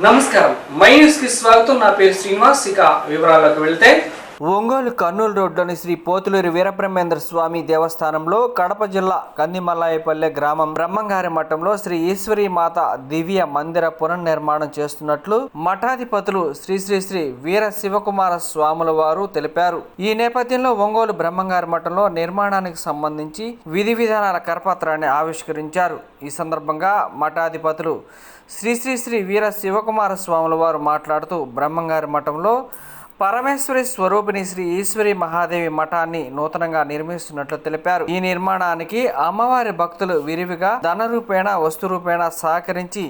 నమస్కారం, my news కి స్వాగతం. నా పేరు శ్రీనివాస్. ఇక వివరాల్లోకి వెళ్తే, ఒంగోలు కర్నూలు రోడ్లోని శ్రీ పోతులూరి వీరబ్రహ్మేంద్ర స్వామి దేవస్థానంలో కడప జిల్లా కందిమల్లాయపల్లె గ్రామం బ్రహ్మంగారి మఠంలో శ్రీ ఈశ్వరీ మాత దివ్య మందిర పునర్నిర్మాణం చేస్తున్నట్లు మఠాధిపతులు శ్రీ శ్రీ శ్రీ వీర శివకుమార స్వాముల వారు తెలిపారు. ఈ నేపథ్యంలో ఒంగోలు బ్రహ్మంగారి మఠంలో నిర్మాణానికి సంబంధించి విధి విధానాల కరపత్రాన్ని ఆవిష్కరించారు. ఈ సందర్భంగా మఠాధిపతులు శ్రీ శ్రీ శ్రీ వీర శివకుమార స్వాముల వారు మాట్లాడుతూ బ్రహ్మంగారి మఠంలో పరమేశ్వరి స్వరూపిణి శ్రీ ఈశ్వరి మహాదేవి మఠాన్ని నూతనంగా నిర్మిస్తున్నట్లు తెలిపారు. ఈ నిర్మాణానికి అమ్మవారి భక్తులు విరివిగా ధన రూపేణ వస్తు రూపేణ సహకరించి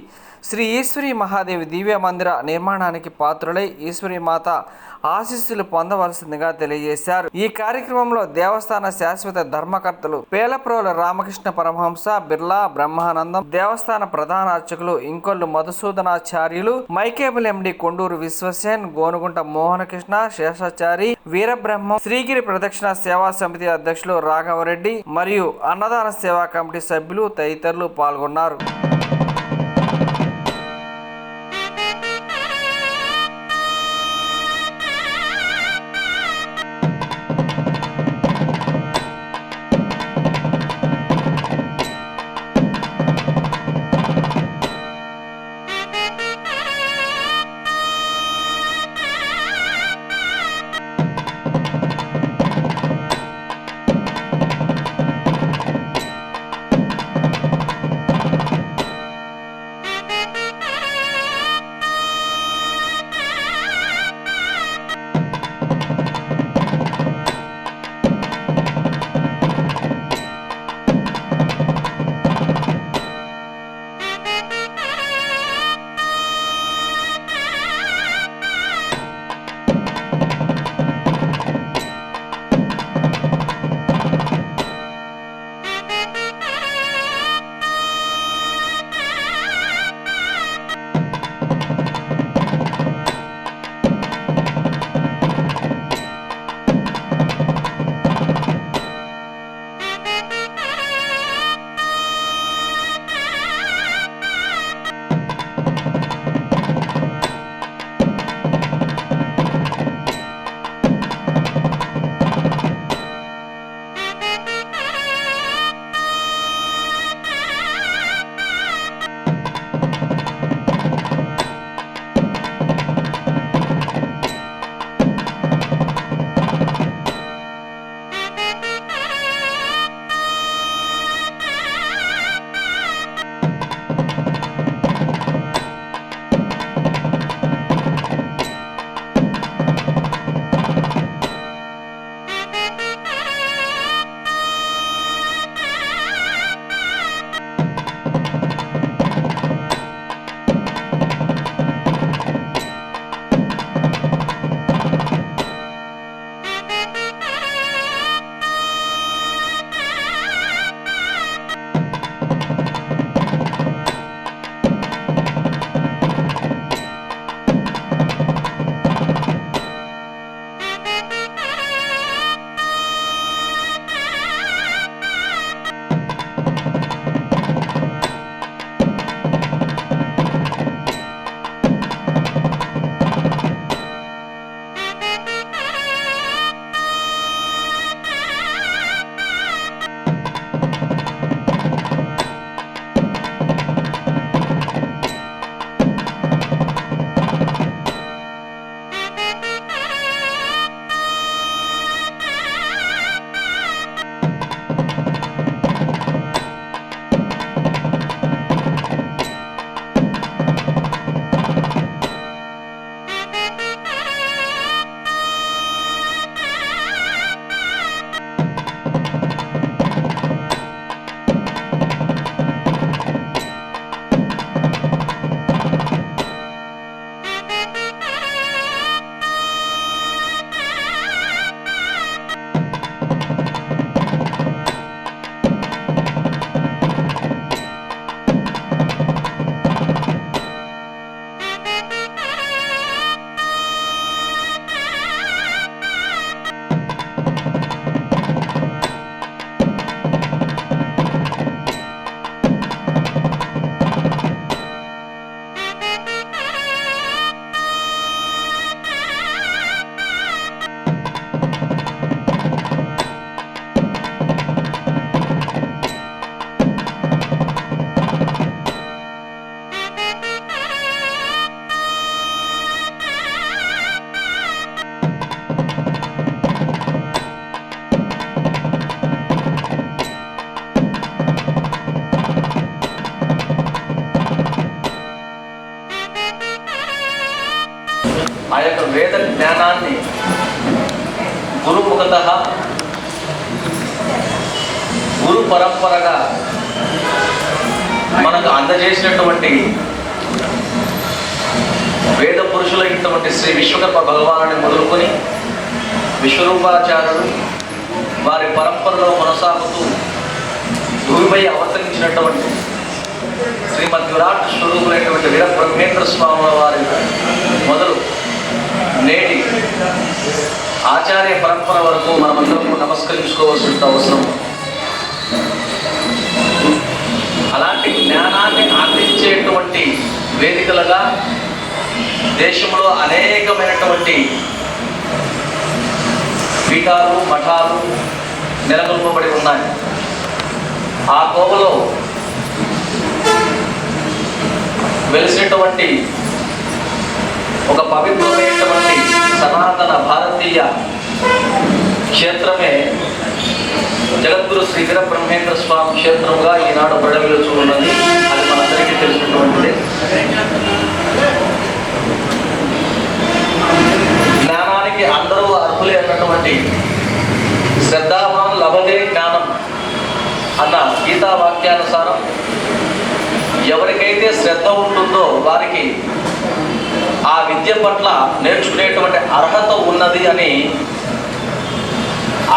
శ్రీ ఈశ్వరి మహాదేవి దివ్య మందిర నిర్మాణానికి పాత్రులై ఈశ్వరి మాత ఆశీస్సులు పొందవలసిందిగా తెలియజేశారు. ఈ కార్యక్రమంలో దేవస్థాన శాశ్వత ధర్మకర్తలు పేలప్రోల రామకృష్ణ పరమహంస, బిర్లా బ్రహ్మానందం, దేవస్థాన ప్రధాన అర్చకులు ఇంకొల్లు మధుసూదనాచార్యులు, మైకేబుల్ ఎండి కొండూరు విశ్వసేన్, గోనుగుంట మోహనకృష్ణ, శేషాచారి, వీరబ్రహ్మం, శ్రీగిరి ప్రదక్షిణ సేవా సమితి అధ్యక్షులు రాఘవరెడ్డి మరియు అన్నదాన సేవా కమిటీ సభ్యులు తదితరులు పాల్గొన్నారు. జ్ఞానాన్ని గురుముఖతః గురు పరంపరగా మనకు అందజేసినటువంటి వేద పురుషులైనటువంటి శ్రీ విశ్వకర్మ భగవానుని మొదలుకొని విశ్వరూపాచార్యుడు వారి పరంపరలో కొనసాగుతూ భూమిపై అవతరించినటువంటి శ్రీమద్ విరాట్ స్వరూపులైనటువంటి వీర బ్రహ్మేంద్ర స్వాముల వారి మొదలు నేటి ఆచార్య పరంపర వరకు మనమందరం నమస్కరించుకోవాల్సిన అవసరం. అలాంటి జ్ఞానాన్ని అందించేటువంటి వేదికలుగా దేశంలో అనేకమైనటువంటి పీఠాలు మఠాలు నెలకొల్పబడి ఉన్నాయి. ఆ కోవలో వెలిసినటువంటి ఒక పవిత్రమైనటువంటి సనాతన భారతీయ క్షేత్రమే జగద్గురు శ్రీ వీర బ్రహ్మేంద్ర స్వామి క్షేత్రంగా ఈనాడు ప్రజలుచూ ఉన్నది. అది మనందరికీ తెలిసినటువంటిది. జ్ఞానానికి అందరూ అర్హులే అన్నటువంటి శ్రద్ధావాన్ లభతే జ్ఞానం అన్న గీతా వాక్యానుసారం ఎవరికైతే శ్రద్ధ ఉంటుందో వారికి ఆ విద్య పట్ల నేర్చుకునేటువంటి అర్హత ఉన్నది అని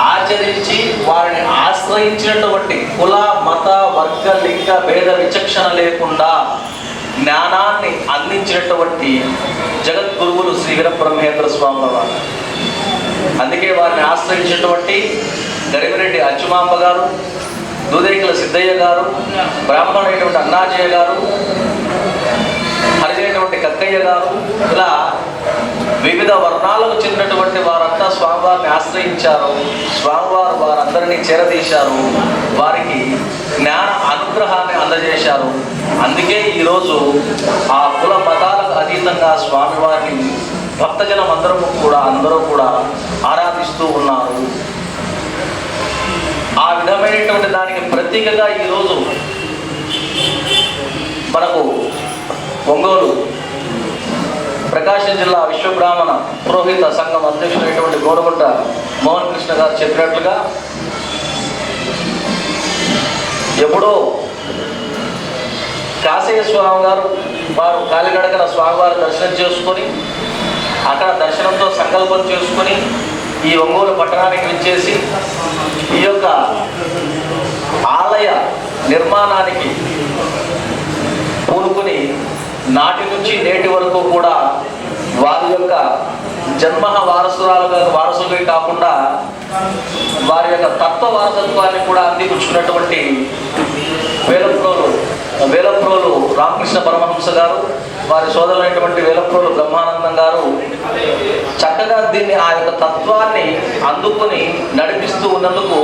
ఆచరించి వారిని ఆశ్రయించినటువంటి కుల మత వర్గ లింగ భేద విచక్షణ లేకుండా జ్ఞానాన్ని అందించినటువంటి జగద్గురువులు శ్రీ వీర బ్రహ్మేంద్ర స్వాముల వారు. అందుకే వారిని ఆశ్రయించినటువంటి గరిమిరెడ్డి అచ్చుమాంబ గారు, దూదేకుల సిద్ధయ్య గారు, బ్రాహ్మణుడైనటువంటి అన్నాజయ్య గారు, హరిజైనటువంటి కక్కయ్య గారు, ఇలా వివిధ వర్ణాలకు చెందినటువంటి వారంతా స్వామివారిని ఆశ్రయించారు. స్వామివారు వారందరినీ చేరదీశారు, వారికి జ్ఞాన అనుగ్రహాన్ని అందజేశారు. అందుకే ఈరోజు ఆ కుల మతాలకు అతీతంగా స్వామివారిని భక్తజనం అందరూ కూడా ఆరాధిస్తూ ఉన్నారు. ఆ విధమైనటువంటి దానికి ప్రతీకగా ఈరోజు మనకు ఒంగోలు ప్రకాశం జిల్లా విశ్వబ్రాహ్మణ పురోహిత సంఘం అధ్యక్షుడైనటువంటి గోడగుంట మోహన్ కృష్ణ గారు చెప్పినట్లుగా ఎప్పుడో కాశయ్య స్వామి గారు వారు కాలిగడకన స్వామివారి దర్శనం చేసుకొని అక్కడ దర్శనంతో సంకల్పం చేసుకొని ఈ ఒంగోలు పట్టణానికి విచ్చేసి ఈ యొక్క ఆలయ నిర్మాణానికి పూనుకుని నాటి నుంచి నేటి వరకు కూడా వారి యొక్క జన్మ వారసులుగా కాకుండా వారి యొక్క తత్వ వారసత్వాన్ని కూడా అందిపుచ్చుకున్నటువంటి వేలప్రోలు రామకృష్ణ పరమహంస గారు, వారి సోదరులైనటువంటి వేలప్రోలు బ్రహ్మానందం గారు చక్కగా దీన్ని ఆ యొక్క తత్వాన్ని అందుకుని నడిపిస్తూ ఉన్నందుకు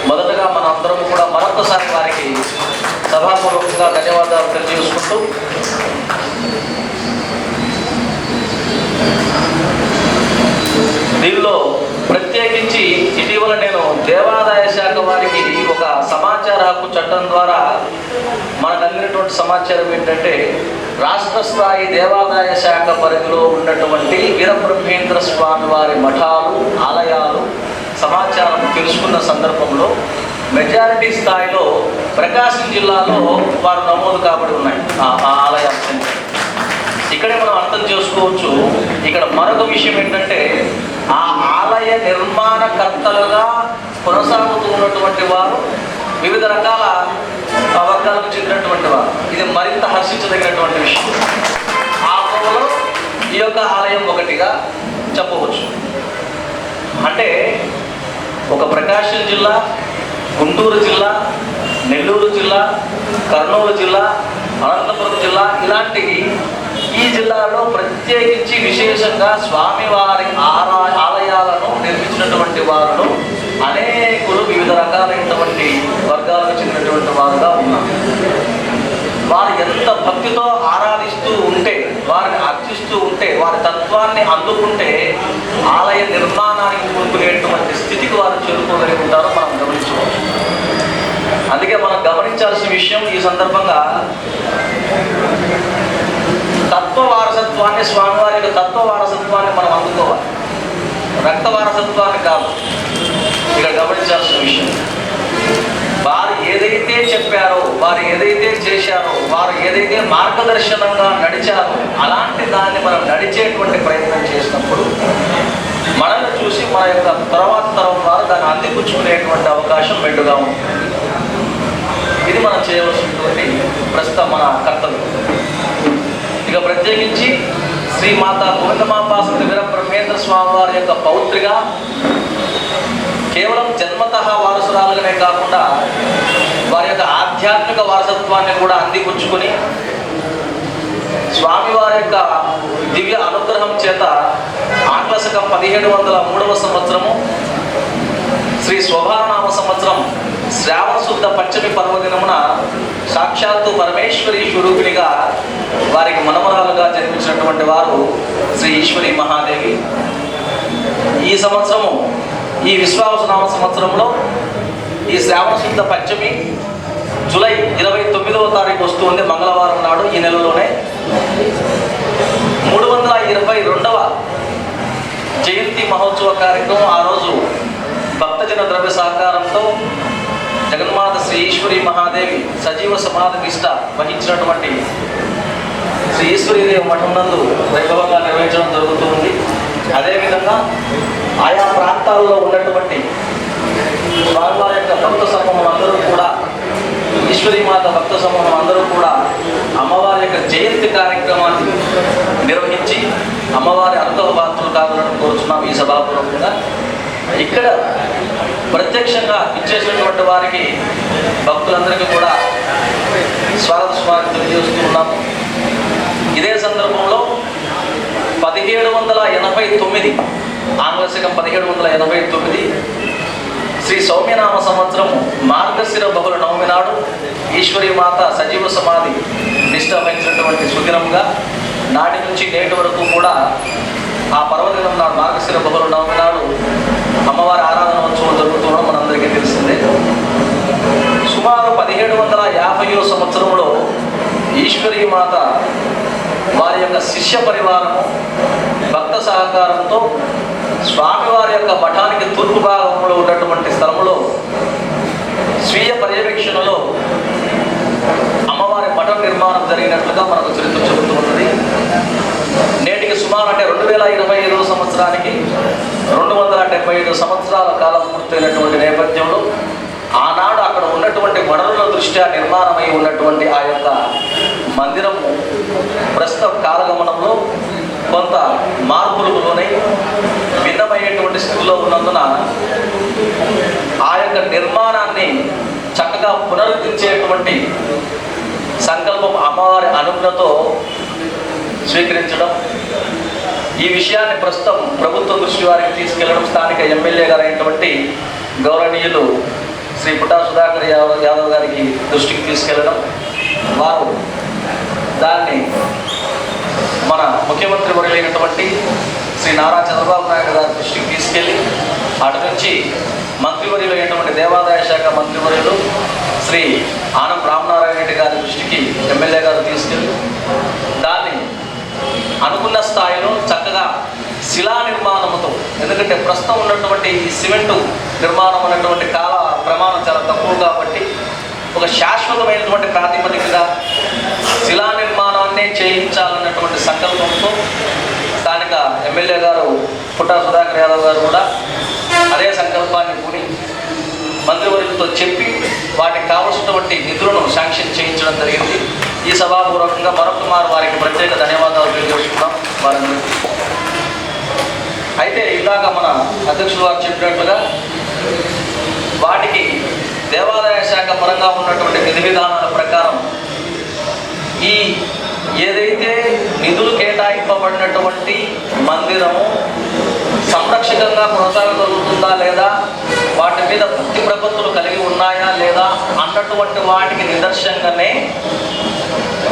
మొదటగా మన అందరం కూడా మరొకసారి వారికి సభాపూర్వకంగా ధన్యవాదాలు తెలియజేసుకుంటూ దీనిలో ప్రత్యేకించి ఇటీవల నేను దేవాదాయ శాఖ వారికి ఒక సమాచార హక్కు చట్టం ద్వారా మనకు అందినటువంటి సమాచారం ఏంటంటే రాష్ట్ర స్థాయి దేవాదాయ శాఖ పరిధిలో ఉన్నటువంటి వీరబ్రహ్మేంద్ర స్వామి వారి మఠాలు ఆలయాలు సమాచారం తెలుసుకున్న సందర్భంలో మెజారిటీ స్థాయిలో ప్రకాశం జిల్లాలో వారు నమోదు కాబడి ఉన్నాయి ఆ ఆలయాలు. ఇక్కడే మనం అర్థం చేసుకోవచ్చు. ఇక్కడ మరొక విషయం ఏంటంటే ఆ ఆలయ నిర్మాణకర్తలుగా కొనసాగుతూ ఉన్నటువంటి వారు వివిధ రకాల వర్గాలకు చెందినటువంటి వారు. ఇది మరింత హర్షించదగినటువంటి విషయం. ఆ కోవలో ఈ యొక్క ఆలయం ఒకటిగా చెప్పవచ్చు. అంటే ఒక ప్రకాశం జిల్లా, గుంటూరు జిల్లా, నెల్లూరు జిల్లా, కర్నూలు జిల్లా, అనంతపురం జిల్లా ఇలాంటి ఈ జిల్లాలో ప్రత్యేకించి విశేషంగా స్వామివారి ఆలయాలను నిర్మించినటువంటి వారు అనేకులు వివిధ రకాలైనటువంటి వర్గాలకు చెందినటువంటి వారుగా ఉన్నారు. వారు ఎంత భక్తితో ఆరాధిస్తూ ఉంటే, వారిని అర్చిస్తూ ఉంటే, వారి తత్వాన్ని అందుకుంటే ఆలయ నిర్మాణానికి కూరుకునేటువంటి స్థితికి వారు చేరుకోగలిగి ఉంటారో మనం గమనించవచ్చు. అందుకే మనం గమనించాల్సిన విషయం ఈ సందర్భంగా తత్వ వారసత్వాన్ని, స్వామివారి యొక్క తత్వ వారసత్వాన్ని మనం అందుకోవాలి. రక్త వారసత్వాన్ని కాదు ఇక్కడ గమనించాల్సిన విషయం. వారు ఏదైతే చెప్పారో, వారు ఏదైతే చేశారో, వారు ఏదైతే మార్గదర్శనంగా నడిచారో అలాంటి దాన్ని మనం నడిచేటువంటి ప్రయత్నం చేసినప్పుడు మనల్ని చూసి మన యొక్క తర్వాత తరం వారు దాన్ని అందిపుచ్చుకునేటువంటి అవకాశం మెండుగా ఉంటుంది. ఇది మనం చేయవలసినటువంటి ప్రస్తుతం మన కర్తవ్యం. ఇక ప్రత్యేకించి శ్రీమాత గోవిందమాంబాసతి వీరబ్రహ్మేంద్ర స్వామి వారి యొక్క పౌత్రిగా కేవలం జన్మతః వారసురాలుగానే కాకుండా వారి యొక్క ఆధ్యాత్మిక వారసత్వాన్ని కూడా అందిపుచ్చుకొని స్వామివారి యొక్క దివ్య అనుగ్రహం చేత ఆంగ్ల శకం 1703 సంవత్సరము శ్రీ శోభానామ సంవత్సరం శ్రావణ శుద్ధ పంచమి పర్వదినమున సాక్షాత్తు పరమేశ్వరి స్వరూపిణిగా వారికి మనమరాలుగా జన్మించినటువంటి వారు శ్రీ ఈశ్వరి మహాదేవి. ఈ సంవత్సరము ఈ విశ్వావసనామ సంవత్సరంలో ఈ శ్రావణ శుద్ధ పంచమి జూలై 29వ తారీఖు వస్తుంది, మంగళవారం నాడు ఈ నెలలోనే 322వ జయంతి మహోత్సవ కార్యక్రమం. ఆ రోజు భక్తజన ద్రవ్య సహకారంతో జగన్మాత శ్రీ ఈశ్వరి మహాదేవి సజీవ సమాధి నిష్ట వహించినటువంటి శ్రీ ఈశ్వరీదేవి మఠం నందు వైభవంగా నిర్వహించడం జరుగుతుంది. అదేవిధంగా ఆయా ప్రాంతాల్లో ఉన్నటువంటి స్వామివారి యొక్క భక్త సమూహం అందరూ కూడా, ఈశ్వరీమాత భక్త సమూహం అందరూ కూడా అమ్మవారి యొక్క జయంతి కార్యక్రమాన్ని నిర్వహించి అమ్మవారి అనుగ్రహపాత్రులు కావాలని కోరుచున్నాం ఈ సభాపూర్వకంగా. ఇక్కడ ప్రత్యక్షంగా ఇచ్చేసినటువంటి వారికి భక్తులందరికీ కూడా స్వాగతం తెలియజేస్తూ ఉన్నాము. ఇదే సందర్భంలో 1789 ఆంగ్ల శకం 1789 శ్రీ సౌమ్యనామ సంవత్సరం మార్గశిర బహుళ నవమి నాడు ఈశ్వరీ మాత సజీవ సమాధి నిష్ట వహించినటువంటి సుదినంగా నాటి నుంచి నేటి వరకు కూడా ఆ పర్వదినం నాడు మార్గశిర బహుళ నవమి నాడు అమ్మవారి ఆరాధన ఉత్సవం జరుగుతుండడం మనందరికీ తెలిసిందే. సుమారు 1750 సంవత్సరంలో ఈశ్వరీ మాత వారి యొక్క శిష్య పరివారము భక్త సహకారంతో స్వామివారి యొక్క మఠానికి తూర్పు భాగంలో ఉన్నటువంటి స్థలంలో స్వీయ పర్యవేక్షణలో అమ్మవారి మఠం నిర్మాణం జరిగినట్లుగా మనకు చరిత్ర చెబుతున్నది. నేటికి సుమారు అంటే 2025 సంవత్సరానికి 275 సంవత్సరాల కాలం పూర్తయినటువంటి నేపథ్యంలో ఆనాడు అక్కడ ఉన్నటువంటి వనరుల దృష్ట్యా నిర్మాణమై ఉన్నటువంటి ఆ యొక్క మందిరము ప్రస్తుత కాలగమనంలో కొంత మార్పులకు లోనై భిన్నమయ్యేటువంటి స్థితిలో ఉన్నందున ఆ యొక్క నిర్మాణాన్ని చక్కగా పునరుద్ధరించేటువంటి సంకల్పం అమ్మవారి అనుజ్ఞతో స్వీకరించడం, ఈ విషయాన్ని ప్రస్తుతం ప్రభుత్వ దృష్టి వారికి తీసుకెళ్లడం, స్థానిక ఎమ్మెల్యే గారు అయినటువంటి గౌరవనీయులు శ్రీ పుట్టా సుధాకర్ యాదవ్ గారికి దృష్టికి తీసుకెళ్లడం, వారు దాన్ని మన ముఖ్యమంత్రి వర్యులైనటువంటి శ్రీ నారా చంద్రబాబు నాయుడు గారి దృష్టికి తీసుకెళ్ళి అటు నుంచి మంత్రివర్యులైనటువంటి దేవాదాయ శాఖ మంత్రివర్యులు శ్రీ ఆనం రామనారాయణ రెడ్డి గారి దృష్టికి ఎమ్మెల్యే గారు తీసుకెళ్ళి దాన్ని అనుకున్న స్థాయిలో చక్కగా శిలా నిర్మాణంతో, ఎందుకంటే ప్రస్తుతం ఉన్నటువంటి ఈ సిమెంటు నిర్మాణం ఉన్నటువంటి కాల ప్రమాణం చాలా తక్కువ కాబట్టి ఒక శాశ్వతమైనటువంటి ప్రాతిపదికగా శిలా నిర్మాణాన్ని చేయించాలన్నటువంటి సంకల్పంతో స్థానిక ఎమ్మెల్యే గారు పుట్టా సుధాకర్ యాదవ్ గారు కూడా అదే సంకల్పాన్ని కూడి మంత్రివర్యులతో చెప్పి వాటికి కావలసినటువంటి నిధులను శాంక్షన్ చేయించడం జరిగింది. ఈ సభాపూర్వకంగా మరొకమారు వారికి ప్రత్యేక ధన్యవాదాలు తెలియజేస్తున్నాం వారందరికీ. అయితే ఇందాక మన అధ్యక్షులు వారు చెప్పినట్లుగా వాటికి దేవాదాయ శాఖ పరంగా ఉన్నటువంటి విధి విధానాల ప్రకారం ఈ ఏదైతే నిధులు కేటాయింపబడినటువంటి మందిరము సంరక్షకంగా కొనసాగగలుగుతుందా లేదా, వాటి మీద భక్తి ప్రపత్తులు కలిగి ఉన్నాయా లేదా అన్నటువంటి వాటికి నిదర్శనంగానే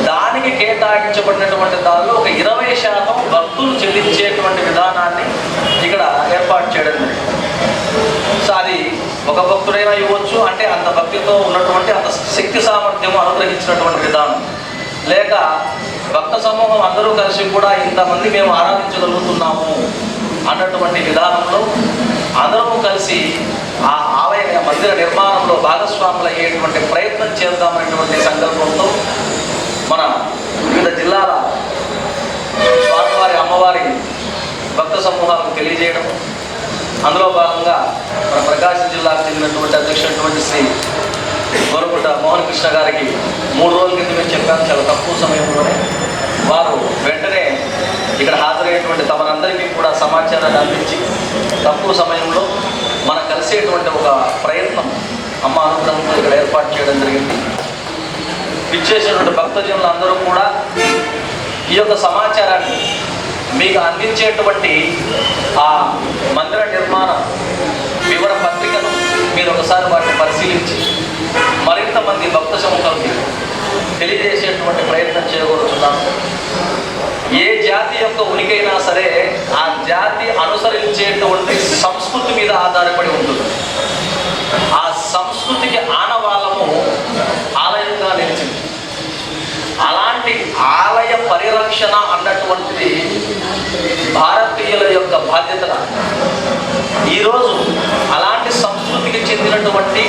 దానికి కేటాయించబడినటువంటి దానిలో ఒక 20% భక్తులు చెల్లించేటువంటి విధానాన్ని ఇక్కడ ఏర్పాటు చేయడం జరిగింది. సో అది ఒక భక్తుడైనా ఇవ్వచ్చు, అంటే అంత భక్తితో ఉన్నటువంటి అంత శక్తి సామర్థ్యం అనుగ్రహించినటువంటి విధానం, లేక భక్త సమూహం అందరూ కలిసి కూడా ఇంతమంది మేము ఆరాధించగలుగుతున్నాము అన్నటువంటి విధానంలో అందరము కలిసి ఆ ఆలయ మందిర నిర్మాణంలో భాగస్వాములు అయ్యేటువంటి ప్రయత్నం చేద్దామనేటువంటి సంకల్పంతో మన వివిధ జిల్లాల స్వామివారి అమ్మవారి భక్త సమూహాలకు తెలియజేయడం, అందులో భాగంగా మన ప్రకాశం జిల్లాకు చెందినటువంటి అధ్యక్షుడైనటువంటి శ్రీ గోరగుట్ట మోహన్ కృష్ణ గారికి 3 రోజుల క్రితమే చెప్పాను, చాలా తక్కువ సమయంలోనే వారు వెంటనే ఇక్కడ హాజరయ్యేటువంటి తమరందరికీ కూడా సమాచారాన్ని అందించి తక్కువ సమయంలో మనం కలిసేటువంటి ఒక ప్రయత్నం అమ్మ అనుగ్రహంతో ఇక్కడ ఏర్పాటు చేయడం జరిగింది. ఇచ్చేసినటువంటి భక్తజనులు అందరూ కూడా ఈ యొక్క సమాచారాన్ని మీకు అందించేటువంటి ఆ మందిర నిర్మాణ వివర పత్రికను మీరు ఒకసారి వాటిని పరిశీలించి మరింత మంది భక్త సమూహానికి తెలియజేసేటువంటి ప్రయత్నం చేయగలుగుతున్నాము. ఏ జాతి యొక్క ఉనికైనా సరే ఆ జాతి అనుసరించేటువంటి సంస్కృతి మీద ఆధారపడి ఉంటుంది. ఆ సంస్కృతికి ఆనవాళ్ళము ఆలయంగా నిలిచింది. అలాంటి ఆలయ పరిరక్షణ అన్నటువంటిది భారతీయుల యొక్క బాధ్యతగా ఈరోజు అలాంటి సంస్కృతికి చెందినటువంటి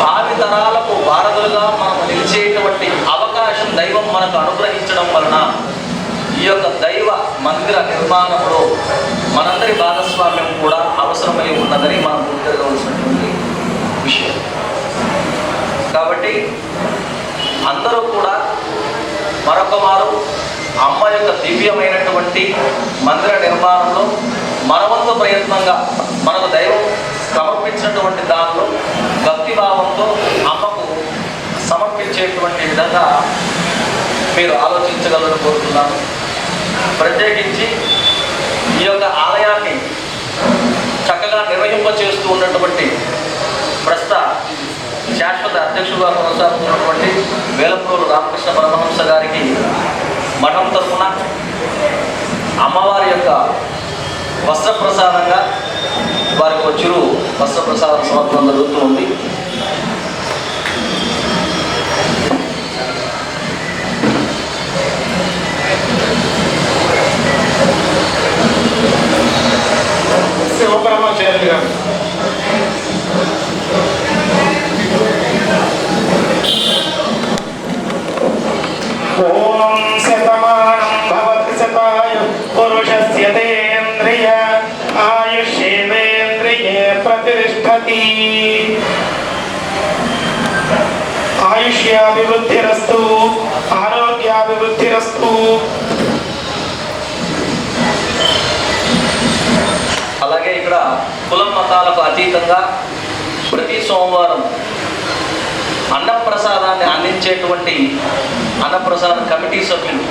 భావితరాలకు వారధులుగా మనం నిలిచేటువంటి అవకాశం దైవం మనకు అనుగ్రహించడం వలన ఈ యొక్క దైవ మందిర నిర్మాణంలో మనందరి భాగస్వామ్యం కూడా అవసరమై ఉన్నదని మనం గుర్తిరగవలసినటువంటి విషయం. కాబట్టి అందరూ కూడా మరొకమారు అమ్మ యొక్క దివ్యమైనటువంటి మందిర నిర్మాణంలో మనవంతు ప్రయత్నంగా మనకు దైవం సమర్పించినటువంటి దానిలో భక్తిభావంతో అమ్మకు సమర్పించేటువంటి విధంగా మీరు ఆలోచించగలరని కోరుతున్నాను. ప్రత్యేకించి ఈ యొక్క ఆలయాన్ని చక్కగా నిర్వహింపచేస్తూ ఉన్నటువంటి ప్రస్తుత శాశ్వత అధ్యక్షుడుగా కొనసాగుతున్నటువంటి వేలపూరు రామకృష్ణ పరమహంస గారికి మఠం తరఫున అమ్మవారి యొక్క వస్త్రప్రసాదంగా వారికి చిరు వస్త్రప్రసాదం సమర్పణ జరుగుతూ ఉంది. శివపరమాచార్యులు గారు ఓం శతమానం భవతి శతాయు పురుషస్య తేంద్రియ ఆయుష్యేంద్రియే ప్రతిష్టతి. ఆయుష్యాభివృద్ధిరస్తు, ఆరోగ్యాభివృద్ధిరస్తు. అలాగే ఇక్కడ కులం మతాలకు అతీతంగా ప్రతి సోమవారం అన్నప్రసాదాన్ని అందించేటువంటి అన్నప్రసాద కమిటీ సభ్యులు,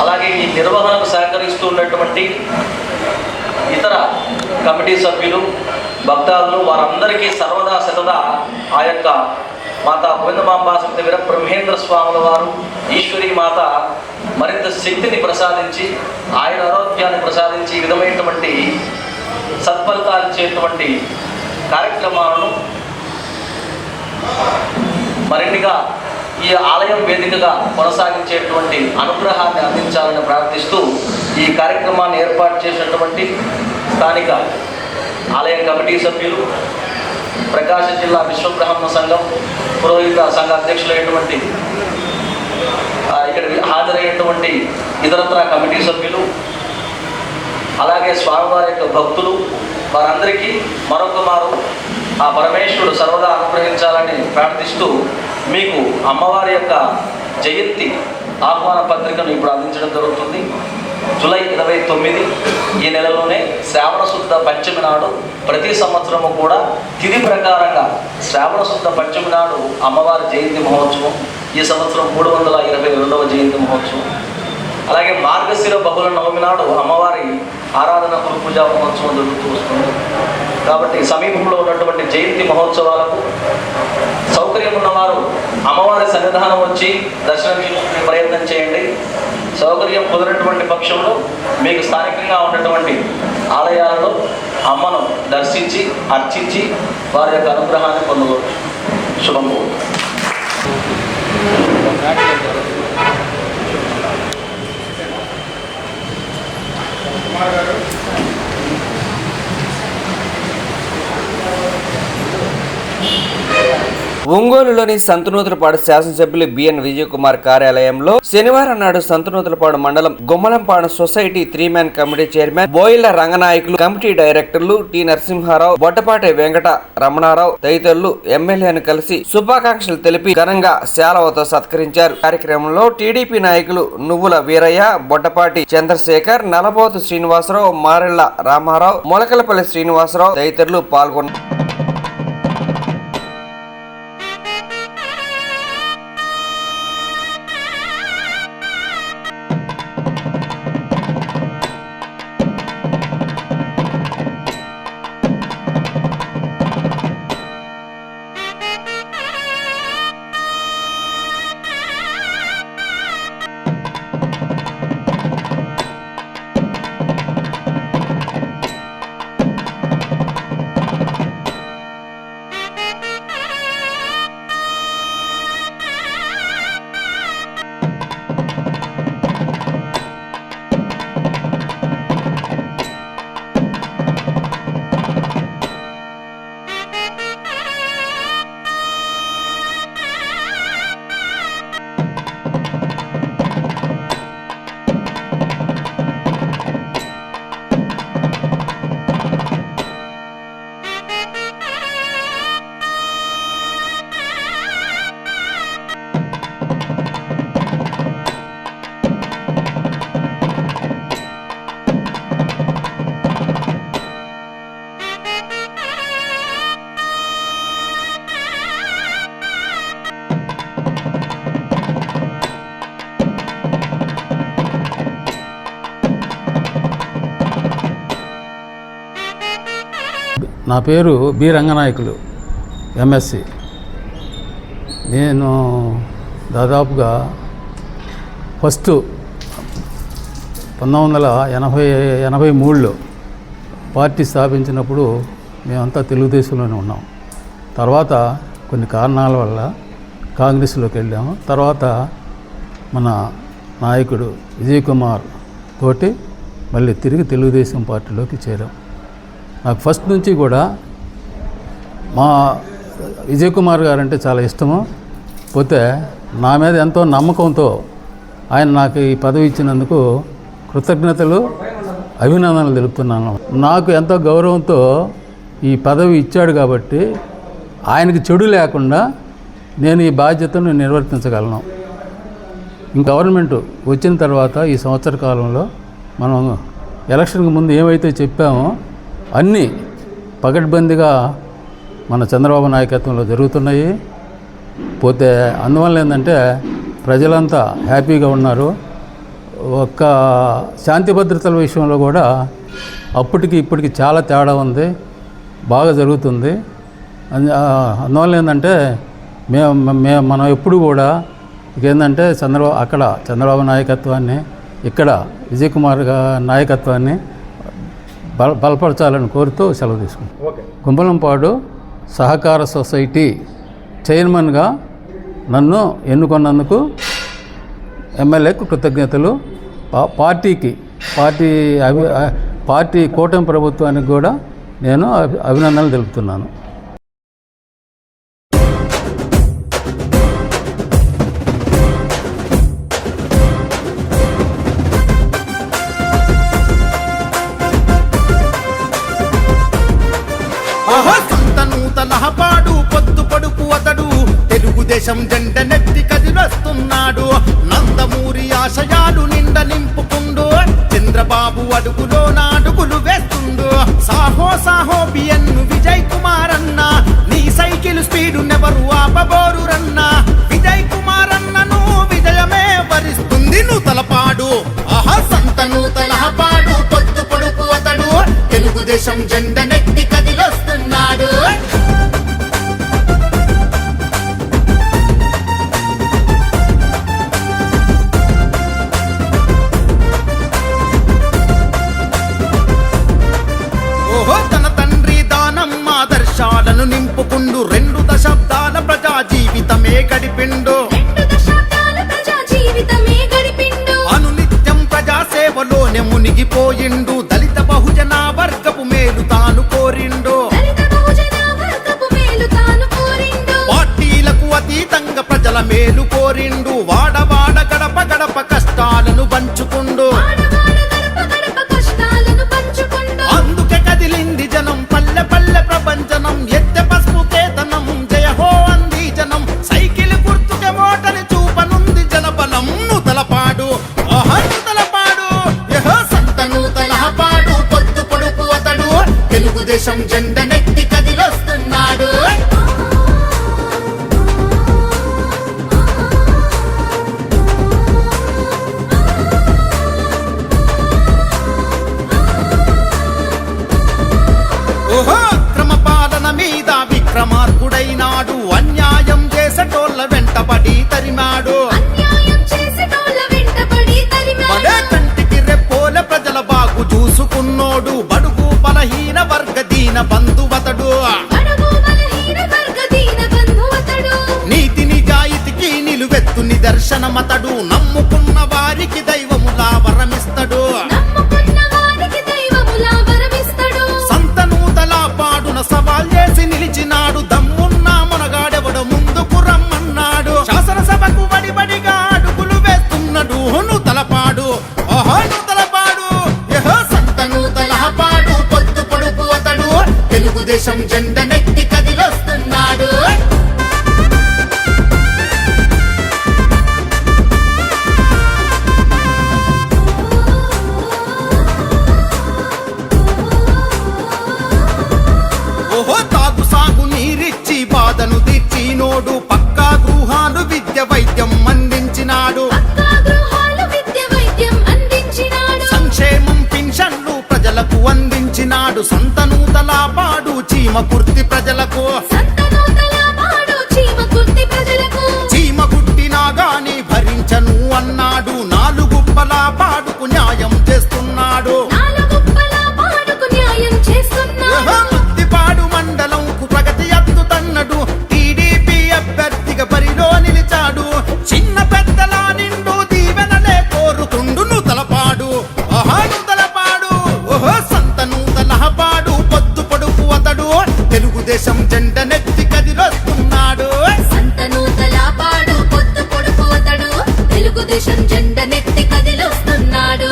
అలాగే ఈ నిర్వహణకు సహకరిస్తూ ఉన్నటువంటి ఇతర కమిటీ సభ్యులు, భక్తాదులు వారందరికీ సర్వదా సతదా ఆ యొక్క మాతా గోవిందమాంబా సమేత వీరబ్రహ్మేంద్ర స్వాముల వారు ఈశ్వరీ మాత మరింత శక్తిని ప్రసాదించి ఆయన ఆరోగ్యాన్ని ప్రసాదించి ఈ విధమైనటువంటి సత్ఫలితాలు ఇచ్చేటువంటి కార్యక్రమాలను మరిన్నిగా ఈ ఆలయం వేదికగా కొనసాగించేటువంటి అనుగ్రహాన్ని అందించాలని ప్రార్థిస్తూ ఈ కార్యక్రమాన్ని ఏర్పాటు చేసినటువంటి స్థానిక ఆలయ కమిటీ సభ్యులు, ప్రకాశం జిల్లా విశ్వబ్రహ్మ సంఘం పురోహిత సంఘ అధ్యక్షులైనటువంటి ఇక్కడ హాజరయ్యేటువంటి ఇతరత్ర కమిటీ సభ్యులు, అలాగే స్వామివారి యొక్క భక్తులు వారందరికీ మరొకమారు ఆ పరమేశ్వరుడు సర్వదా అనుగ్రహించాలని ప్రార్థిస్తూ మీకు అమ్మవారి యొక్క జయంతి ఆహ్వాన పత్రికను ఇప్పుడు అందించడం జరుగుతుంది. జూలై 29 ఈ నెలలోనే శ్రావణ శుద్ధ పంచమి నాడు ప్రతి సంవత్సరము కూడా తిథి ప్రకారంగా శ్రావణ శుద్ధ పంచమి నాడు అమ్మవారి జయంతి మహోత్సవం, ఈ సంవత్సరం 322వ జయంతి మహోత్సవం. అలాగే మార్గశిర బహుళ నవమి నాడు అమ్మవారి ఆరాధన గురు పూజా మహోత్సవం జరుగుతూ వస్తుంది. కాబట్టి సమీపంలో ఉన్నటువంటి జయంతి మహోత్సవాలకు సౌకర్యం ఉన్నవారు అమ్మవారి సన్నిధానం వచ్చి దర్శనం ప్రయత్నం చేయండి. సౌకర్యం కుదిరినటువంటి పక్షంలో మీకు స్థానికంగా ఉన్నటువంటి ఆలయాలలో అమ్మను దర్శించి అర్చించి వారి యొక్క అనుగ్రహాన్ని పొందవచ్చు. శుభం. కుమార్ గారు ఒంగోలులోని సంతనూతలపాడు శాసనసభ్యులు బిఎన్ విజయ్ కుమార్ కార్యాలయంలో శనివారం నాడు సంతనూతలపాడు మండలం గుమ్మలంపాడు సొసైటీ 3-మ్యాన్ committee chairman Boyila Ranganayakulu, committee డైరెక్టర్లు టి నరసింహారావు, బొట్టపాటి వెంకట రమణారావు తదితరులు ఎమ్మెల్యేను కలిసి శుభాకాంక్షలు తెలిపి ఘనంగా శాలవతో సత్కరించారు. కార్యక్రమంలో టీడీపీ నాయకులు నువ్వుల వీరయ్య, బొట్టపాటి చంద్రశేఖర్, నలబోతు శ్రీనివాసరావు, మారెళ్ల రామారావు, మొలకలపల్లి శ్రీనివాసరావు తదితరులు పాల్గొన్నారు. నా పేరు బి రంగనాయకులు, ఎంఎస్సి. నేను దాదాపుగా ఫస్ట్ 1983లో పార్టీ స్థాపించినప్పుడు మేమంతా తెలుగుదేశంలోనే ఉన్నాం. తర్వాత కొన్ని కారణాల వల్ల కాంగ్రెస్లోకి వెళ్ళాము. తర్వాత మన నాయకుడు విజయ్ కుమార్ తోటి మళ్ళీ తిరిగి తెలుగుదేశం పార్టీలోకి చేరాం. నాకు ఫస్ట్ నుంచి కూడా మా విజయ్ కుమార్ గారు అంటే చాలా ఇష్టము. పోతే నా మీద ఎంతో నమ్మకంతో ఆయన నాకు ఈ పదవి ఇచ్చినందుకు కృతజ్ఞతలు, అభినందనలు తెలుపుతున్నాను. నాకు ఎంతో గౌరవంతో ఈ పదవి ఇచ్చాడు కాబట్టి ఆయనకి చెడు లేకుండా నేను ఈ బాధ్యతను నిర్వర్తించగలను. గవర్నమెంట్ వచ్చిన తర్వాత ఈ సంవత్సర కాలంలో మనం ఎలక్షన్కి ముందు ఏమైతే చెప్పామో అన్నీ పకడ్బందీగా మన చంద్రబాబు నాయకత్వంలో జరుగుతున్నాయి. పోతే అందువల్ల ఏంటంటే ప్రజలంతా హ్యాపీగా ఉన్నారు. ఒక్క శాంతి భద్రతల విషయంలో కూడా అప్పటికి ఇప్పటికి చాలా తేడా ఉంది, బాగా జరుగుతుంది. అందువల్ల ఏంటంటే మనం ఎప్పుడు కూడా ఏంటంటే చంద్రబాబు నాయకత్వాన్ని, ఇక్కడ విజయ్ కుమార్ నాయకత్వాన్ని బలపరచాలని కోరుతూ సెలవు తీసుకుంటాం. గుమ్మలంపాడు సహకార సొసైటీ చైర్మన్గా నన్ను ఎన్నుకున్నందుకు ఎమ్మెల్యేకు కృతజ్ఞతలు. పార్టీ కూటమి ప్రభుత్వానికి కూడా నేను అభినందనలు తెలుపుతున్నాను. సంతనూతలపాడు పొద్దు పడుపు అతడు తెలుగుదేశం జెండ నెత్తి కదిలొస్తున్నాడు. నందమూరి ఆశయాలు నిండ నింపుకుండు, చంద్రబాబు అడుగులో నాడుగులు వేస్తుండు. సాహో సాహో బిఎన్ విజయ్ కుమార్ అన్న, నీ సైకిల్ స్పీడు నెవరు ఆపబోరు రన్న. విజయ్ కుమార్ అన్నను విజయమే వరిస్తుంది నూతలపాడు. ఆహా సంతనూతలపాడు పొద్దు పడుపు అతడు తెలుగుదేశం జెండ నెత్తి కదిలొస్తున్నాడు. తన తండ్రి దానం ఆదర్శాలను నింపుకుండు 2 దశాబ్దాల ప్రజా జీవితమే తరిమాడు అన్యాయం చేసేటోళ్ళ వెంటపడి తరిమాడు మడే కంటికి రెప్పోల ప్రజల బాగు చూసుకున్నోడు బడుగు బలహీన వర్గ దీన బంధువతడు బడుగు బలహీన వర్గ దీన బంధువతడు నీతి నిజాయితీకి నిలువెత్తు నిదర్శనమతడు నమ్ముకున్న వారికి దైవములా వరమిస్తడు నమ్ముకున్న వారికి దైవములా వరమిస్తడు సంతనూతలా పాడున సవాల్ చేసి నిలిచినాడు దమ్మున్న మునగాడెవడ ముందుకు రమ్మన్నాడు శాసనసభకు వడిబడిగా అడుగులు వేస్తున్నాడు నూతలపాడు ఓహో నూతలపాడు యహో సంతనూతలపాడు పొద్దు పొడుపు అతడు తెలుగుదేశం జెండ నెట్టి కదిలొస్తున్నాడు ఓహో తాగు సాగు నీరిచ్చి బాధను తీర్చినోడు పక్కా గృహాలు విద్య వైద్యం అందించినాడు పక్కా గృహాలు విద్య వైద్యం అందించినాడు సంక్షేమం పింఛన్లు ప్రజలకు అందించినాడు సంతనూతలా పాడు చీమ కుర్తి ప్రజలకు సంతనూతల పాడు చీమ కుర్తి ప్రజలకు చీమ కుట్టినా గాని భరించను అన్నాడు నాలుగుప్పలా పాడుకు న్యాయం చేస్తున్నాడు నాలుగుప్పల పాడుకు న్యాయం చేస్తున్నాడు ముత్తిపాడు మండలంకు ప్రగతి అద్దుతన్నడు టీడీపీ అభ్యర్థిగా బరిలో నిలిచాడు చిన్న పెద్దల నిండు దీవెనలే కోరుతుండు నూతలపాడు ఓహో నూతలపాడు ఓహో సంతనూతలపాడు పొద్దు పొడుపు అతడు తెలుగుదేశం జెండ నెత్తి కదిలొస్తున్నాడు సంతనూతల పాడు పొద్దు పొడుపు అతడు తెలుగుదేశం జెండ నెత్తి కదిలొస్తున్నాడు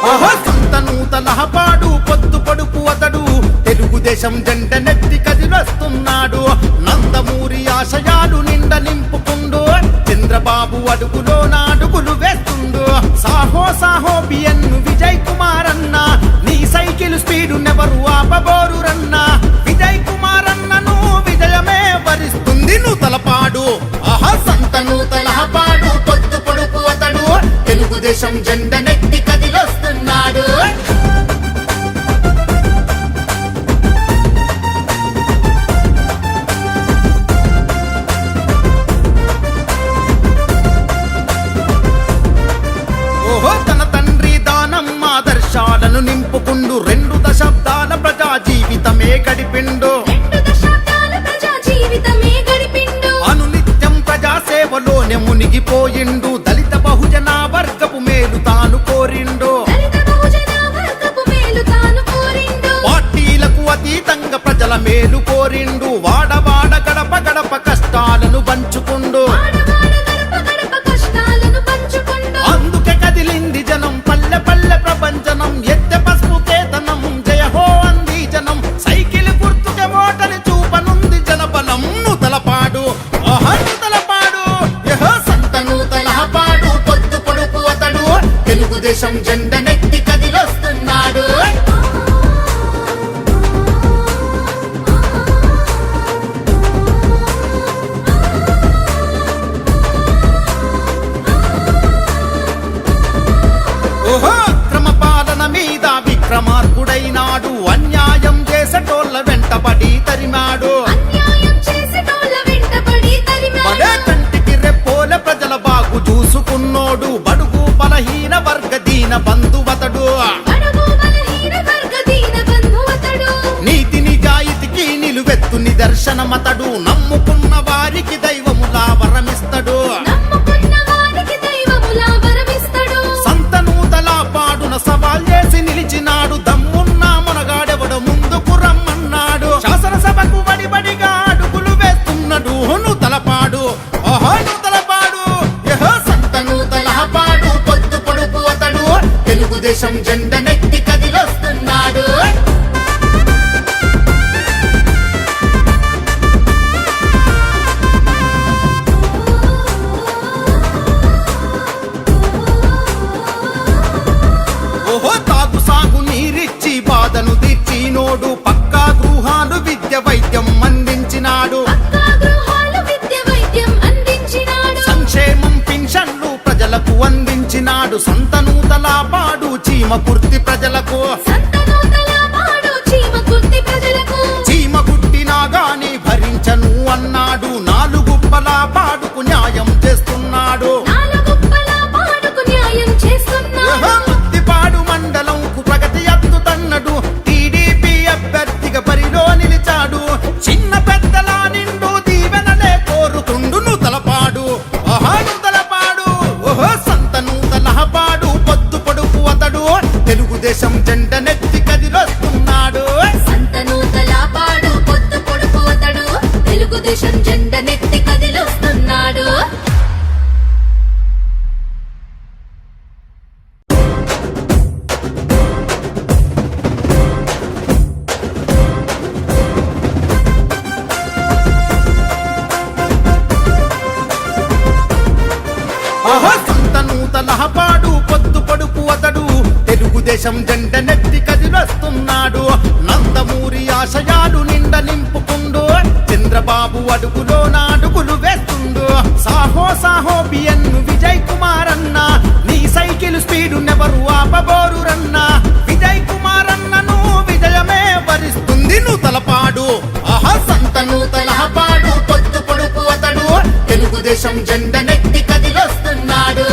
ఓహో సంతనూతలపాడు పొద్దు పొడుపు అతడు తెలుగుదేశం జెండ నెత్తి కదిలొస్తున్నాడు నందమూరి ఆశయాలు నిండ నింపుకుండు చంద్రబాబు అడుగులో నాడుగులు వేస్తుండు సాహో సాహో బియన్ను విజయ్ కుమార్ అన్న నీ సైకిల్ స్పీడు నెవరు ఆపబోరు రన్నా విజయ్ కుమార్ అన్నను విజయమే వరిస్తుంది నూతలపాడు ఆహా సంతనూతలపాడు పొద్దు పొడుపు అతడు తెలుగుదేశం జెండ నెత్తి కదిలొస్తున్నాడు ఓహో తన తండ్రి దానం ఆదర్శాలను నింపుకుండు 2 దశాబ్దాల ప్రజా జీవితమే గడిపిండు 2 దశాబ్దాల ప్రజా జీవితమే గడిపిండు అనునిత్యం ప్రజా సేవలోనే మునిగిపోయిండు దళిత బహుజన వర్గపు మేలు తాను కోరిండు దళిత బహుజన వర్గపు మేలు తాను కోరిండు పార్టీలకు అతీతంగా ప్రజల మేలు కోరిండు వాడవాడ గడప గడప కష్టాలను పంచుకుండు ఆడవాడ గడప గడప కష్టాలను పంచుకుండు అందుకే కదిలింది జనం పల్లె పల్లె ప్రపంచనం ఎత్తె పసుపు కేతనం జయ హో అంది జనం సైకిల్ గుర్తుకే మోటని చూపనుంది జనబలం నూతలపాడు ఆహా నూతలపాడు యహో సంతనూతలపాడు పొద్దు పొడుపు అతడు తెలుగుదేశం జెండ నెత్తి కదిలొస్తున్నాడు ఓహో అక్రమ పాలన మీద విక్రమార్కుడైనాడు అన్యాయం చేసేటోళ్ళ వెంటబడి తరిమాడు అన్యాయం చేసేటోళ్ళ వెంటపడి తరిమాడు మడే కంటికి రెప్పోల ప్రజల బాగు చూసుకున్నోడు బడుగు బలహీన వర్గ దీన బంధువతడు బడుగు బలహీన వర్గ దీన బంధువతడు నీతి నిజాయితీకి నిలువెత్తు నిదర్శనమతడు నమ్ముకున్న వారికి దైవములా వరమిస్తడు నమ్ముకున్న వారికి దైవములా వరమిస్తడు సంతనూతలా పాడున సవాల్ చేసి నిలిచినాడు దమ్మున్న మునగాడెవడ ముందుకు రమ్మన్నాడు శాసనసభకు వడిబడిగా అడుగులు వేస్తున్నాడు నూతలపాడు ఓహో నూతలపాడు యహో సంతనూతలపాడు పొద్దు పొడుపు అతడు తెలుగుదేశం జెండ నెత్తి కదిలొస్తున్నాడు ఓహో తాగు సాగు నీరిచ్చి బాధను తీర్చినోడు పక్కా గృహాలు విద్య వైద్యం అందించినాడు పక్కా గృహాలు విద్య వైద్యం పాడు సంతనూతల పాడు చీమ కుర్తి ప్రజలకు సంతనూతల పాడు చీమ కుర్తి ప్రజలకు చీమ కుట్టినా గాని భరించను అన్నాడు నాలుగుప్పల పాడుకు న్యాయం చేస్తున్నాడు నాలుగుప్పల పాడుకు న్యాయం చేస్తున్నాడు ముత్తిపాడు మండలంకు ప్రగతి అద్దుతన్నడు టీడీపీ అభ్యర్థిగా బరిలో నిలిచాడు చిన్న పెద్దల నిండు దీవెనలే కోరుతుండు నూతలపాడు నూతలపాడు సంతనూతల పాడు పొద్దు పొడుపు అతడు తెలుగుదేశం జెండ నెత్తి కదిలొస్తున్నాడు సంతనూతల పాడు పొద్దు పొడుపు అతడు తెలుగుదేశం జెండ నెత్తి కదిలొస్తున్నాడు సంతనూతల పాడు పొద్దు పొడుపు అతడు తెలుగుదేశం జెండ నెత్తి కదిలొస్తున్నాడు నందమూరి ఆశయాలు నిండ నింపుకుండు చంద్రబాబు అడుగులో నాడుగులు వేస్తుండు సాహో సాహో బిఎన్ విజయ్ కుమార్ అన్న నీ సైకిల్ స్పీడు నెవరు ఆపబోరు రన్న విజయ్ కుమార్ అన్నను విజయమే వరిస్తుంది నూతలపాడు సంతనూతల పాడు పొద్దు పొడుపు అతడు తెలుగుదేశం జెండ నెత్తి కదిలొస్తున్నాడు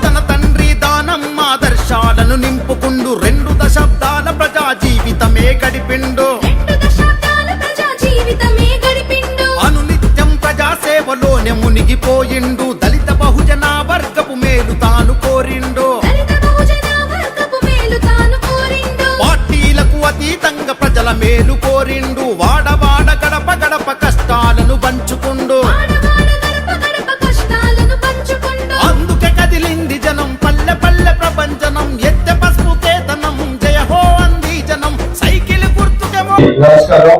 తన తండ్రి దానమ్మ ఆదర్శాలను నింపుకుండు 2 దశాబ్దాల ప్రజా జీవితమే గడిపిండు 2 దశాబ్దాల ప్రజా జీవితమే గడిపిండు అనునిత్యం ప్రజా సేవలోనే మునిగిపోయిండు దళిత బహుజన వర్గపు మేలు తాను కోరిండు దళిత బహుజన వర్గపు మేలు తాను కోరిండు పార్టీలకు అతీతంగా ప్రజల మేలు కోరిండు వాడవాడ గడప గడప కష్టాలను పంచుకుండు ఆడవాడ గడప గడప కష్టాలను పంచుకుండు అందుకే కదిలింది జనం పల్లె పల్లె ప్రపంచనం ఎత్తె పసుపు కేతనం జయ హో అంది జనం సైకిల్ గుర్తుకేమో నమస్కారం.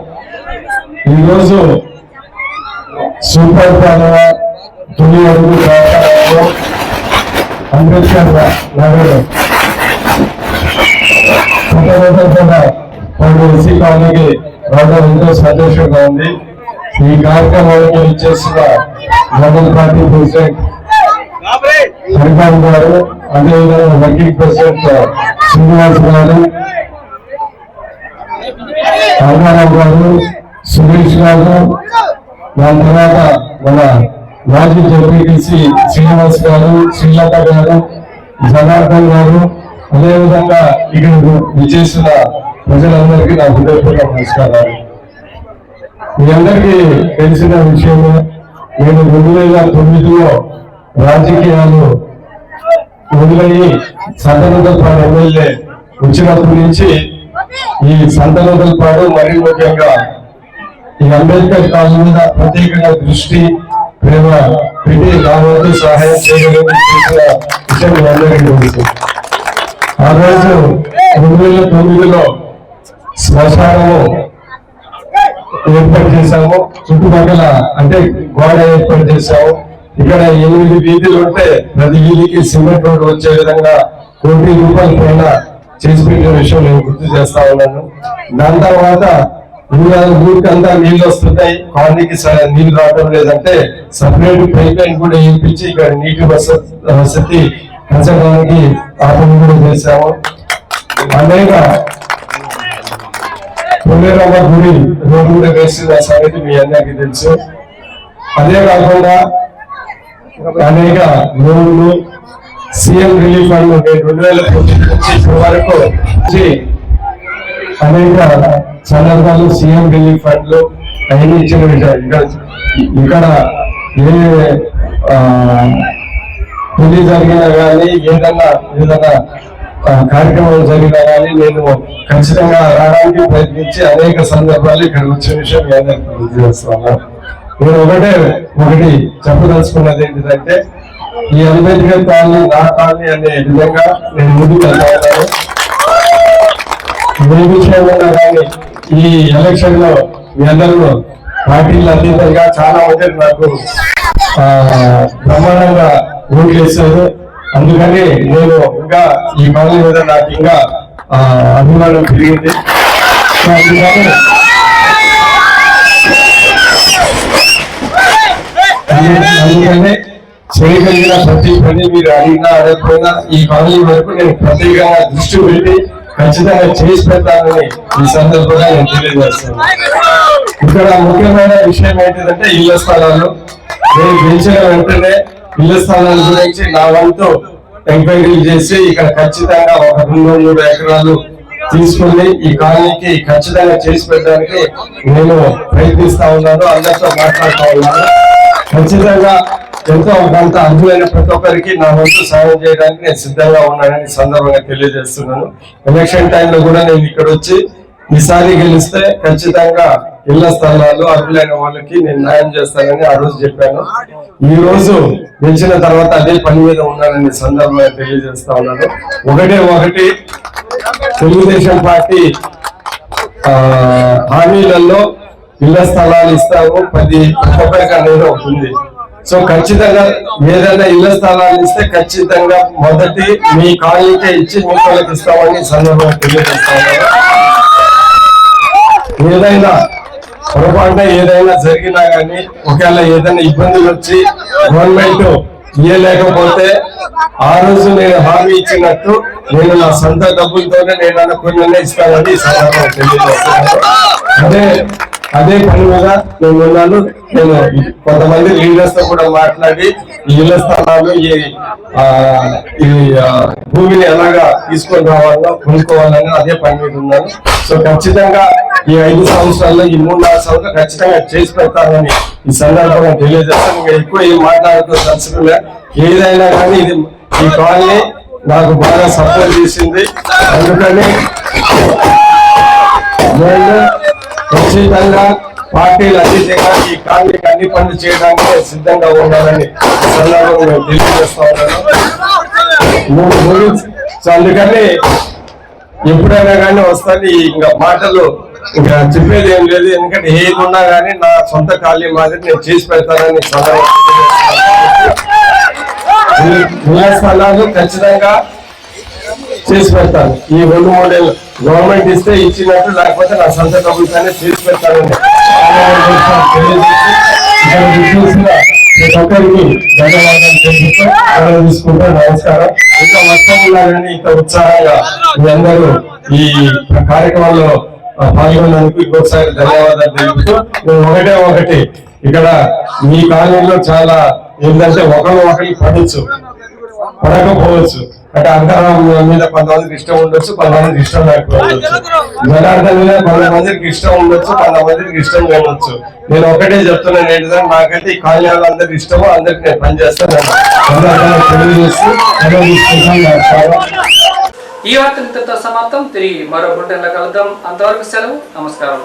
ఈరోజు సూపర్ పాలన తొలి అడుగు సహకారంలో అంబేద్కర్ నగర్ పలు ఎస్సీ కాలనీకి రావడం ఎంతో సంతోషంగా ఉంది. ఈ కార్యక్రమానికి ఇచ్చేసిన మండల పార్టీ ప్రెసిడెంట్ హరిబాబు గారు, అదేవిధంగా వర్కింగ్ ప్రెసిడెంట్ శ్రీనివాస్ గారు, రామారావు గారు, సురేష్ గారు, దాని తర్వాత మన మాజీ జడ్పీటీసీ శ్రీనివాస్ గారు, శ్రీలత గారు, జనార్దన్ గారు, అదేవిధంగా ఇక్కడ విచ్చేసిన ప్రజలందరికీ నా హృదయపూర్వక నమస్కారాలు. మీ అందరికీ తెలిసిన విషయమే, నేను 2009లో రాజకీయాలు మొదలయ్యి సంతనూతలపాడు ఎమ్మెల్యే వచ్చినప్పటి నుంచి ఈ సంతనూతలపాడు మరీ ముఖ్యంగా ఈ అంబేద్కర్ కాలం మీద ప్రత్యేకంగా దృష్టి ప్రేమ పెట్టి నా వంతు సహాయం చేయడానికి చేసిన విషయం మీ అందరికీ తెలుసు. ఆ రోజు 2009లో శ్మశానము ఏర్పాటు చేశాము, చుట్టుపక్కల అంటే గోడ ఏర్పాటు చేశాము. ఇక్కడ 8 వీధులు ఉంటే ప్రతి వీధికి సిమెంట్ రోడ్డు వచ్చే విధంగా ₹1 కోట్ల పైన చేసి పెట్టిన విషయం నేను గుర్తు చేస్తా ఉన్నాను. దాని తర్వాత ఊరికంతా నీళ్లు వస్తున్నాయి, కాలనీకి నీళ్లు రావడం లేదంటే సపరేట్ పైప్ లైన్ కూడా వేయించి ఇక్కడ నీటి వసతి పెంచడానికి ఆ పని కూడా చేశాము. అనేక పుల్లేరమ్మ గుడి రోడ్డు కూడా వేసిన సంగతి మీ అందరికీ తెలుసు. అదే కాకుండా అనేక లోన్లు, సీఎం రిలీఫ్ ఫండ్ 2009 నుంచి ఇప్పటి వరకు అనేక సందర్భాలు సీఎం రిలీఫ్ ఫండ్లు అన్ని ఇచ్చిన ఇక్కడ ఏ పెళ్లి జరిగినా కానీ ఏదైనా కార్యక్రమాలు జరిగినా కానీ నేను ఖచ్చితంగా రావడానికి ప్రయత్నించి అనేక సందర్భాలు ఇక్కడ వచ్చిన విషయం మీ అందరికీ గుర్తు చేస్తున్నాను. నేను ఒకటి చెప్పదలుచుకున్నది ఏంటంటే, ఈ అంబేద్కర్ కాలనీ నా కాలనీ అనే విధంగా నేను ముందుకు వెళ్తాను. ఏ విషయం ఉన్నా కానీ ఈ ఎలక్షన్ లో మీ అందరూ పార్టీలు అతీతంగా చాలా మంది నాకు బ్రహ్మాండంగా ఓట్లు వేశారు. అందుకని నేను ఇంకా ఈ కాలనీ మీద నాకు ఇంకా అభిమానం పెరిగింది. సో అందుకనే చేయగలిగిన ప్రతి పని మీరు అడిగినా అడగకపోయినా ఈ కాలనీ వరకు నేను ప్రత్యేకంగా దృష్టి పెట్టి ఖచ్చితంగా చేసి పెడతానని ఈ సందర్భంగా నేను తెలియజేస్తున్నాను. ఇక్కడ ముఖ్యమైన విషయం ఏంటిదంటే ఇళ్ల స్థలాలు. నేను గెలిచిన వెంటనే ఇళ్ల స్థలాల గురించి నా వంతు ఎంక్వైరీలు చేసి ఇక్కడ ఖచ్చితంగా ఒక 2-3 ఎకరాలు తీసుకుని ఈ కాలనీకి ఖచ్చితంగా చేసి పెట్టడానికి నేను ప్రయత్నిస్తా ఉన్నాను, అందరితో మాట్లాడుతూ ఉన్నాను. ఖచ్చితంగా ఎంతో కొంత అర్హులైన ప్రతి ఒక్కరికి నా వంతు సాయం చేయడానికి నేను సిద్ధంగా ఉన్నానని సందర్భంగా తెలియజేస్తున్నాను. ఎలక్షన్ టైంలో కూడా నేను ఇక్కడ వచ్చి ఈసారి గెలిస్తే ఖచ్చితంగా ఇళ్ల స్థలాలు అర్హులైన వాళ్ళకి నేను న్యాయం చేస్తానని ఆ రోజు చెప్పాను. ఈ రోజు గెలిచిన తర్వాత అదే పని మీద ఉన్నానని సందర్భంగా తెలియజేస్తా ఉన్నాను. ఒకటి తెలుగుదేశం పార్టీ హామీలలో ఇళ్ల స్థలాలు ఇస్తాము 10 ఒక్కొక్కరికి అనేది ఉంటుంది. సో ఖచ్చితంగా ఏదైనా ఇళ్ల స్థలాలు ఇస్తే ఖచ్చితంగా మొదటి మీ కాలనీకే ఇచ్చి మీకు ఇస్తామని సందర్భంగా తెలియజేస్తా ఉన్నాను. ఏదైనా పొరపాటున ఏదైనా జరిగినా కానీ ఒకవేళ ఏదైనా ఇబ్బందులు వచ్చి గవర్నమెంట్ ఇయ్యలేకపోతే ఆ రోజు నేను హామీ ఇచ్చినట్టు నేను నా సొంత డబ్బులతోనే నేను అనుకున్న ఇస్తానని సందర్భంగా తెలియజేస్తున్నాను. అదే పని మీద నేను ఉన్నాను. నేను కొంతమంది లీడర్స్ తో కూడా మాట్లాడి ఈ ఇళ్ల స్థలాలు ఈ భూమిని ఎలాగా తీసుకొని రావాలో కొనుక్కోవాలని అదే పని మీద ఉన్నాను. సో ఖచ్చితంగా ఈ 5 సంవత్సరాల్లో ఈ 3-4 సంవత్సరాలు ఖచ్చితంగా చేసి పెడతానని ఈ సందర్భంగా తెలియజేస్తాను. ఇంకా ఎక్కువ ఏం మాట్లాడుతూ దర్శకులే ఏదైనా కానీ ఇది ఈ కాలనీ నాకు బాగా సపోర్ట్ చేసింది. అందుకని నేను ఖచ్చితంగా పార్టీలు అతీతంగా ఈ కాలనీకి అన్ని పనులు చేయడానికి సిద్ధంగా ఉండాలని సందర్భంగా నేను తెలియజేస్తా ఉన్నాను. సో అందుకని ఎప్పుడైనా కానీ వస్తాను. ఇంకా మాటలు ఇంకా చెప్పేది ఏం లేదు, ఎందుకంటే ఏది ఉన్నా కానీ నా సొంత ఖాళీ మాదిరి నేను చేసి పెడతానని ఇళ్ల స్థలాలు ఖచ్చితంగా చేసి పెడతాను. ఈ 2-3 ఏళ్ళు గవర్నమెంట్ ఇస్తే ఇచ్చినట్టు, లేకపోతే నా సొంత డబ్బులతోనే చేసి పెడతానని ప్రతి ఒక్కరికి ధన్యవాదాలు తెలుపుతూ తీసుకుంటూ నమస్కారం. ఇంకా మొత్తం ఉన్నారని ఇంత ఉత్సాహంగా మీ అందరూ ఈ కార్యక్రమంలో పాల్గొన్నందుకు ఇంకొకసారి ధన్యవాదాలు తెలుపుతూ నేను ఒకటి ఇక్కడ మీ కాలనీలో చాలా ఏంటంటే ఒకరికి పడకపోవచ్చు. అంటే అంతరం మీద కొంతమందికి ఇష్టం ఉండొచ్చు, కొంతమందికి ఇష్టం లేకపోవచ్చు. జనార్దన్ మీద కొంతమందికి ఇష్టం ఉండొచ్చు, కొంతమందికి ఇష్టం లేవచ్చు. నేను ఒకటే చెప్తున్నాను ఏంటంటే నాకైతే ఈ కాలనీ అందరికి ఇష్టమో అందరికి నేను పనిచేస్తాను. తెలియజేస్తూ ఈ వార్త ఇంతటితో సమాప్తం. తిరిగి మరో బులెటిన్లో కలుద్దాం. అంతవరకు సెలవు. నమస్కారం.